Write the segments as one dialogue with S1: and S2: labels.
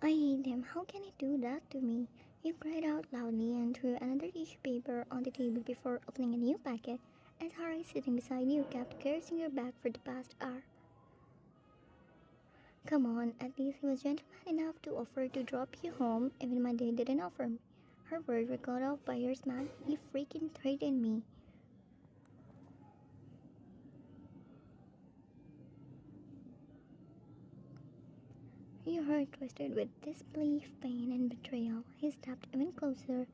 S1: I hate him. How can he do that to me? He cried out loudly and threw another tissue paper on the table before opening a new packet. As Harry sitting beside you kept cursing your back for the past hour. Come on, at least he was gentleman enough to offer to drop you home even my dad didn't offer me. Her words were cut off by yours, man. He freaking threatened me. Your heart twisted with disbelief, pain, and betrayal. He stepped even closer,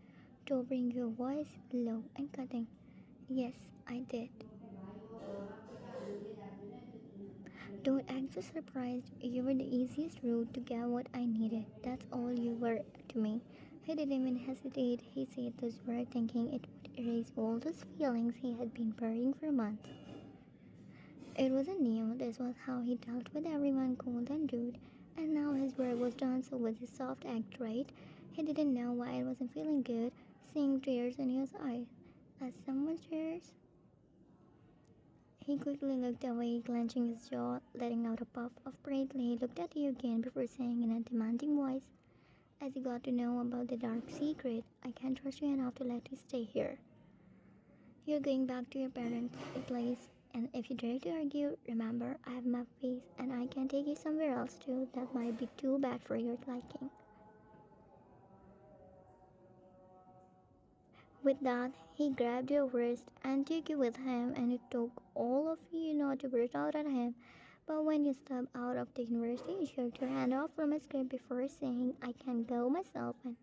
S1: lowering your voice low and cutting. Yes, I did. Don't act so surprised. You were the easiest route to get what I needed. That's all you were to me. He didn't even hesitate. He said those words thinking it would erase all those feelings he had been burying for months. It wasn't new. This was how he dealt with everyone, cold and rude. And now his work was done, so was his soft act, right? He didn't know why it wasn't feeling good, seeing tears in his eyes. As someone's tears. He quickly looked away, clenching his jaw, letting out a puff of pride. He looked at you again before saying in a demanding voice, as he got to know about the dark secret, I can't trust you enough to let you stay here. You're going back to your parents' place, and if you dare to argue, remember, I have my face, and I can take you somewhere else too. That might be too bad for your liking. With that, he grabbed your wrist and took you with him, and it took all of you not to burst out at him. But when you stepped out of the university, you jerked your hand off from his grip before saying, I can go myself. And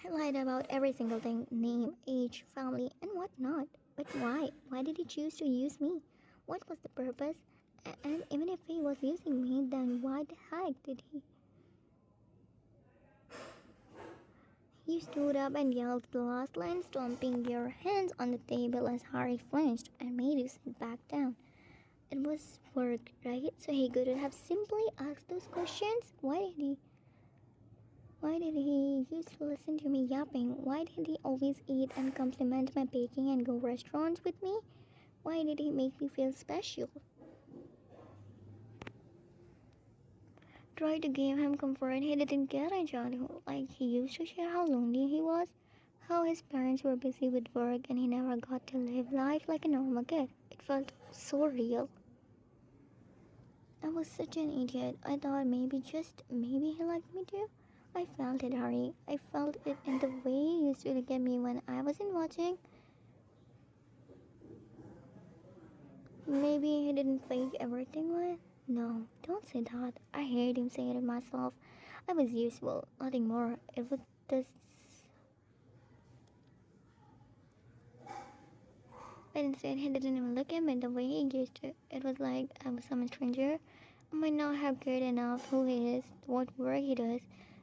S1: he lied about every single thing, name, age, family, and whatnot. But why? Why did he choose to use me? What was the purpose? And even if he was using me, then why the heck did he? You stood up and yelled the last line, stomping your hands on the table as Harry flinched and made you sit back down. It was work, right? So he could have simply asked those questions. Why did he used to listen to me yapping? Why did he always eat and compliment my baking and go restaurants with me? Why did he make me feel special? Try to give him comfort. He didn't get a job like he used to share how lonely he was, how his parents were busy with work and he never got to live life like a normal kid. It felt so real. I was such an idiot. I thought maybe, just maybe, he liked me too. I felt it, Harry. I felt it in the way he used to look at me when I wasn't watching. Maybe he didn't fake everything well. No, don't say that. I heard him say it myself. I was useful, nothing more. It was this. But instead, he didn't even look at me the way he used to. It was like I was some stranger. I might not have cared enough who he is, what work he does.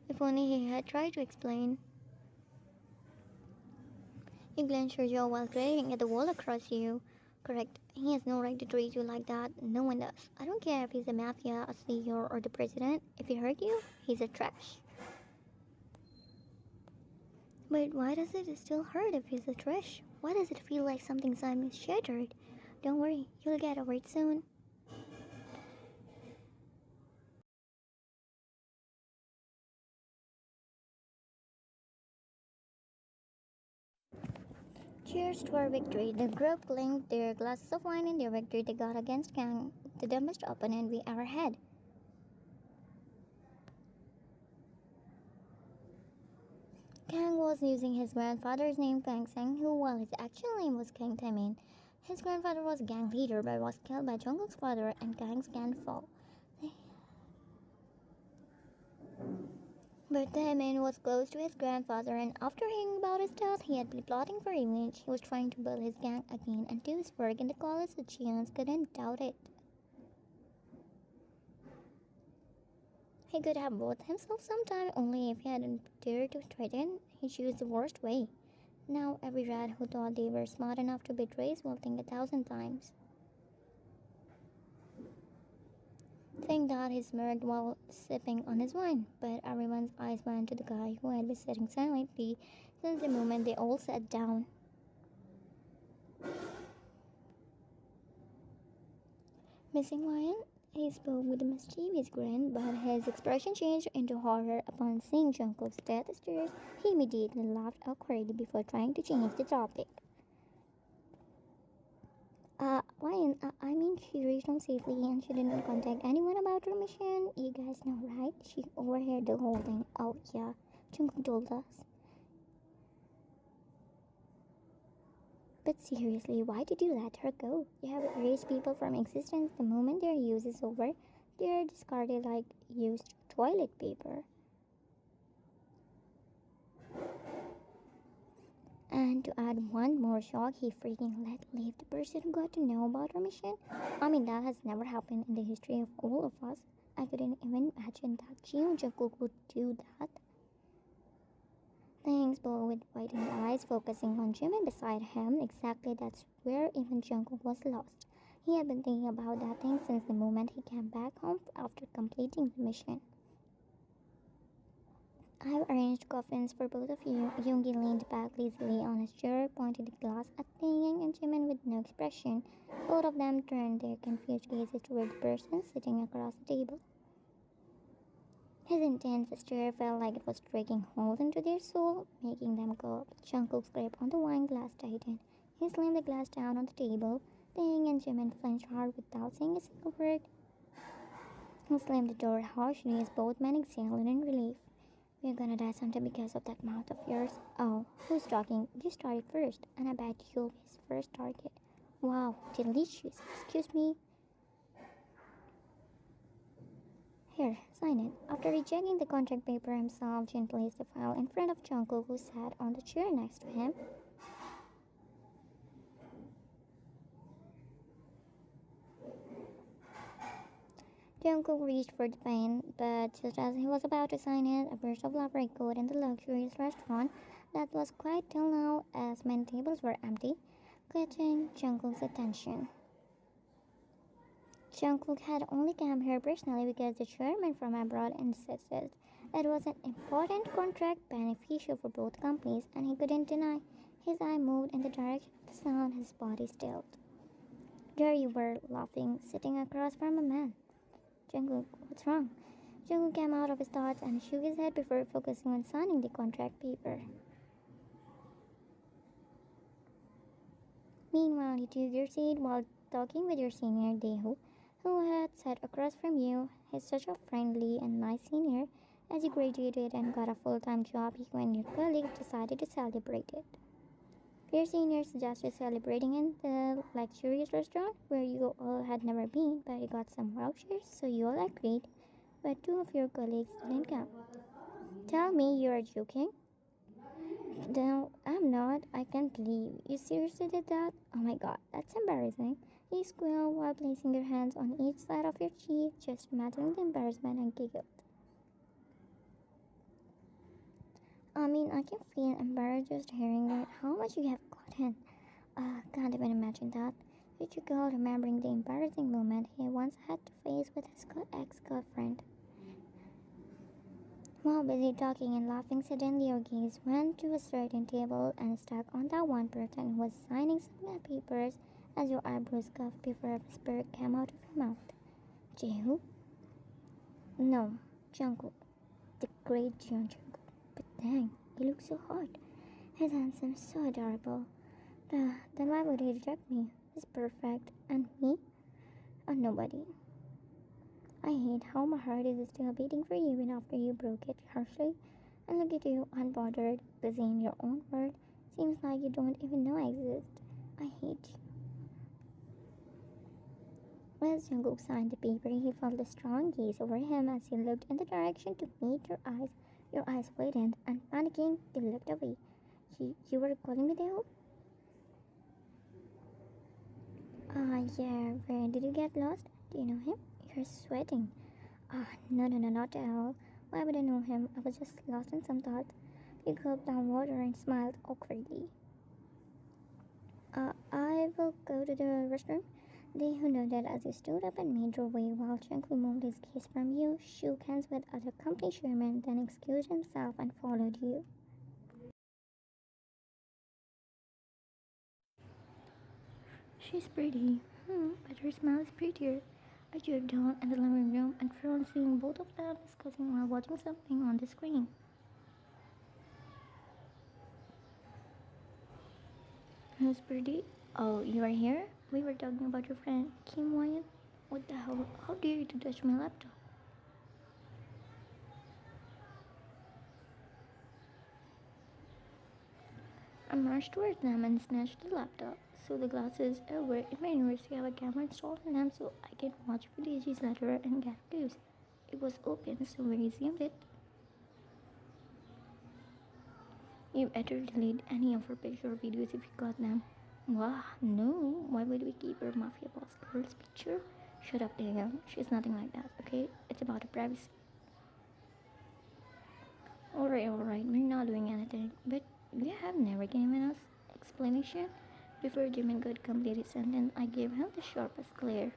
S1: If only he had tried to explain. You clenched your jaw while glaring at the wall across you. Correct. He has no right to treat you like that. No one does. I don't care if he's a mafia, a CEO, or the president. If he hurt you, he's a trash. But why does it still hurt if he's a trash? Why does it feel like something inside me is shattered? Don't worry, you'll get over it soon. Cheers to our victory. The group clinked their glasses of wine in their victory they got against Kang, the dumbest opponent we ever had. Kang was using his grandfather's name Kang Sang-hu while his actual name was Kang Taemin. His grandfather was a gang leader but was killed by Jungkook's father and Kang's gang fall. But Taemin was close to his grandfather and after hearing about his death, he had been plotting for revenge. He was trying to build his gang again and do his work in the college the Chians couldn't doubt it. He could have bought himself some time only if he hadn't dared to threaten. He chose the worst way. Now every rat who thought they were smart enough to betray will think 1,000 times. Think that he smirked while sipping on his wine, but everyone's eyes went to the guy who had been sitting silently since the moment they all sat down. Missing lion? He spoke with a mischievous grin, but his expression changed into horror upon seeing Jungkook's death stares. He immediately laughed awkwardly before trying to change the topic. Ryan, I mean, she reached home safely and she didn't contact anyone about her mission. You guys know, right? She overheard the whole thing. Oh, yeah, Jungkook told us. But seriously, why did you let her go? You have erased people from existence the moment their use is over. They're discarded like used toilet paper. And to add one more shock, he freaking let leave the person who got to know about our mission. I mean, that has never happened in the history of all of us. I couldn't even imagine that Jungkook would do that. Thanks, Bo, with widened eyes, focusing on Jimin beside him. Exactly, that's where even Jungkook was lost. He had been thinking about that thing since the moment he came back home after completing the mission. I've arranged coffins for both of you. Yoongi leaned back lazily on his chair, pointed the glass at Taeyang and Jimin with no expression. Both of them turned their confused gazes toward the person sitting across the table. His intense stare felt like it was striking holes into their soul, making them gulp. Jungkook's grip on the wine glass tightened. He slammed the glass down on the table. Taeyang and Jimin flinched hard without saying a single word. He slammed the door harshly as both men exhaled in relief. We're gonna die someday because of that mouth of yours. Oh, who's talking? You started first, and I bet you'll be his first target. Wow, delicious. Excuse me. Here, sign it. After rejecting the contract paper himself, Jin placed the file in front of Jungkook, who sat on the chair next to him. Jungkook reached for the pen, but just as he was about to sign it, a burst of laughter echoed in the luxurious restaurant that was quiet till now, as many tables were empty, catching Jungkook's attention. Jungkook had only come here personally because the chairman from abroad insisted it was an important contract beneficial for both companies, and he couldn't deny. His eye moved in the direction of the sound, his body stilled. There you were, laughing, sitting across from a man. Jungkook, what's wrong? Jungkook came out of his thoughts and shook his head before focusing on signing the contract paper. Meanwhile, you took your seat while talking with your senior, Daeho, who had sat across from you. He's such a friendly and nice senior. As you graduated and got a full-time job, you and your colleagues decided to celebrate it. Your senior suggested celebrating in the luxurious restaurant where you all had never been, but you got some vouchers, so you all agreed, but two of your colleagues didn't come. Tell me you are joking? No, I'm not. I can't believe you seriously did that. Oh my god, that's embarrassing. You squealed while placing your hands on each side of your cheek, just imagining the embarrassment, and giggled. I mean, I can feel embarrassed just hearing it. How much you have gotten? Can't even imagine that. Did you go remembering the embarrassing moment he once had to face with his ex-girlfriend? While busy talking and laughing, suddenly your gaze went to a certain table and stuck on that one person who was signing some papers as your eyebrows cuffed before a whisper came out of your mouth. Jehu? No, Jungkook. The great Jungkook. But dang, he looks so hot. He's handsome, so adorable. Then why would he reject me? He's perfect. And me? A nobody. I hate how my heart is still beating for you even after you broke it harshly. And look at you, unbothered, busy in your own world. Seems like you don't even know I exist. I hate you. As Jungkook signed the paper, he felt a strong gaze over him as he looked in the direction to meet your eyes. Your eyes widened, and panicking, you looked away. You were calling me, Deo? Yeah, where did you get lost? Do you know him? You're sweating. No, not at all. Why would I know him? I was just lost in some thoughts. He gulped down water and smiled awkwardly. I will go to the restroom. They who nodded as you stood up and made your way while Jungkook moved his gaze from you, shook hands with other company chairmen, then excused himself and followed you. She's pretty. But her smile is prettier. I sat down in the living room and thrilled seeing both of them discussing while watching something on the screen. Who's pretty? Oh, you are here? We were talking about your friend, Kim Wyatt. What the hell? How dare you to touch my laptop? I marched towards them and snatched the laptop. So the glasses over in my university have a camera installed in them so I can watch videos later and get clues. It was open, so we resumed it. You better delete any of her picture or videos if you got them. Wow, no. Why would we keep her Mafia boss girl's picture? Shut up, Daniel. She's nothing like that, okay? It's about her privacy. Alright, we're not doing anything. But you have never given us explanation. Before Jimmy could complete his sentence, I gave him the sharpest glare.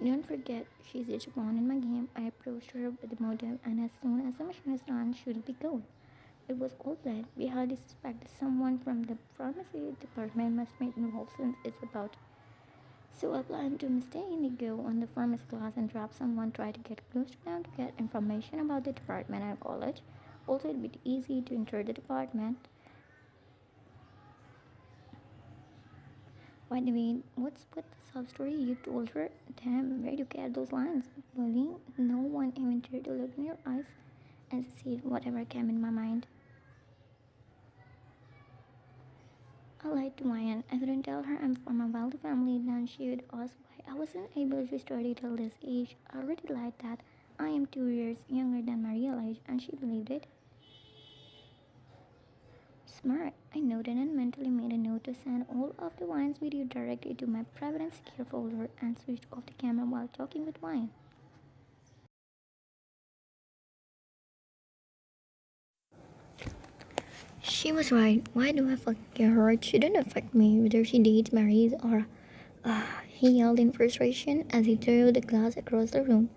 S1: Don't forget, she's each pawn in my game. I approached her with the motive, and as soon as the mission is done, she'll be gone. It was all planned. We hardly suspected someone from the pharmacy department must be involved since it's about. So I planned to mistakenly go on the pharmacy class and trap someone, try to get close to them to get information about the department and college. Also, it'd be easy to enter the department. By the way, what's with the sub story you told her? Damn, where'd you get those lines? Bully, no one even dared to look in your eyes and see whatever came in my mind. I lied to Mayan. I couldn't tell her I'm from a wealthy family, then she would ask why I wasn't able to study till this age. I already lied that I am 2 years younger than my real age, and she believed it. Smart. I noted and mentally made a note to send all of the Wine's video directly to my private and secure folder and switched off the camera while talking with Wine. She was right. Why do I fucking care? It shouldn't affect me whether she dates, marries, or. He yelled in frustration as he threw the glass across the room.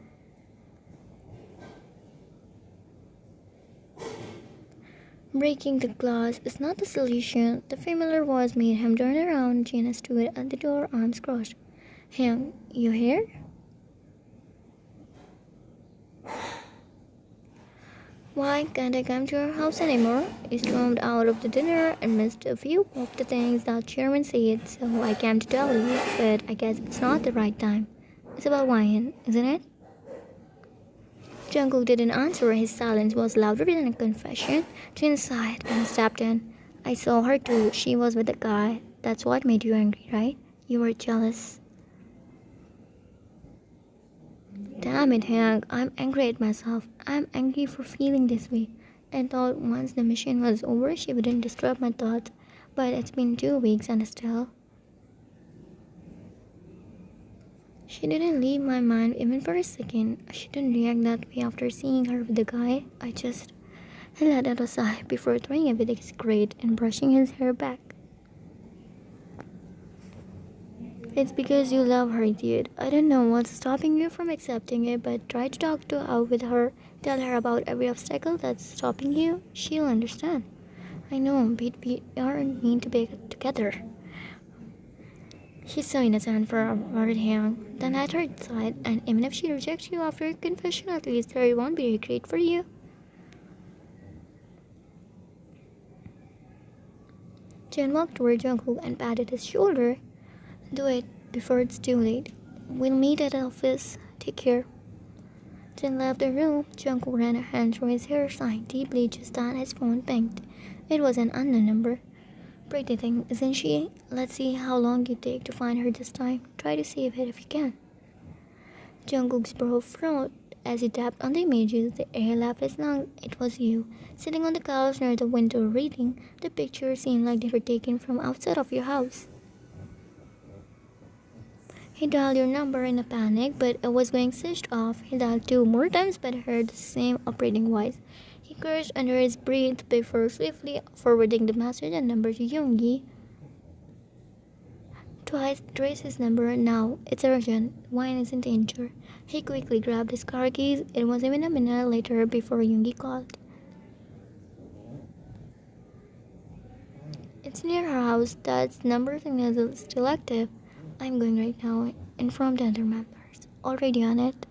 S1: Breaking the glass is not the solution. The familiar voice made him turn around. Gina stood at the door, arms crossed. Hyung, you here? Why can't I come to your house anymore? He stormed out of the dinner and missed a few of the things that chairman said, so I came to tell you, but I guess it's not the right time. It's about wine, isn't it? Jungkook didn't answer. His silence was louder than a confession. Jin sighed and stepped in. I saw her too. She was with a guy. That's what made you angry, right? You were jealous. Damn it, Hank. I'm angry at myself. I'm angry for feeling this way. I thought once the mission was over, she wouldn't disturb my thoughts. But it's been 2 weeks and still. She didn't leave my mind even for a second. She didn't react that way after seeing her with the guy. I let out a sigh before throwing away the cigarette and brushing his hair back. It's because you love her, dude. I don't know what's stopping you from accepting it, but try to talk to her with her. Tell her about every obstacle that's stopping you. She'll understand. I know, but we aren't meant to be together. She's so innocent for a word, Hyung. Then let her decide, and even if she rejects you after a confession, at least there won't be regret for you. Jen walked toward Jungkook and patted his shoulder. Do it before it's too late. We'll meet at the office. Take care. Jen left the room. Jungkook ran a hand through his hair, sighing deeply just then his phone pinged. It was an unknown number. Pretty thing, isn't she? Let's see how long you take to find her this time. Try to save it if you can. Jungkook's brow frowned as he tapped on the images. The air left his lungs. It was you, sitting on the couch near the window reading. The pictures seemed like they were taken from outside of your house. He dialed your number in a panic, but it was going switched off. He dialed 2 more times but heard the same operating voice. He cursed under his breath before swiftly forwarding the message and number to Yoongi. Twice, trace his number now. It's urgent. Wine is in danger. He quickly grabbed his car keys. It was even a minute later before Yoongi called. It's near her house. That's number thing is still active. I'm going right now. Inform the other members. Already on it.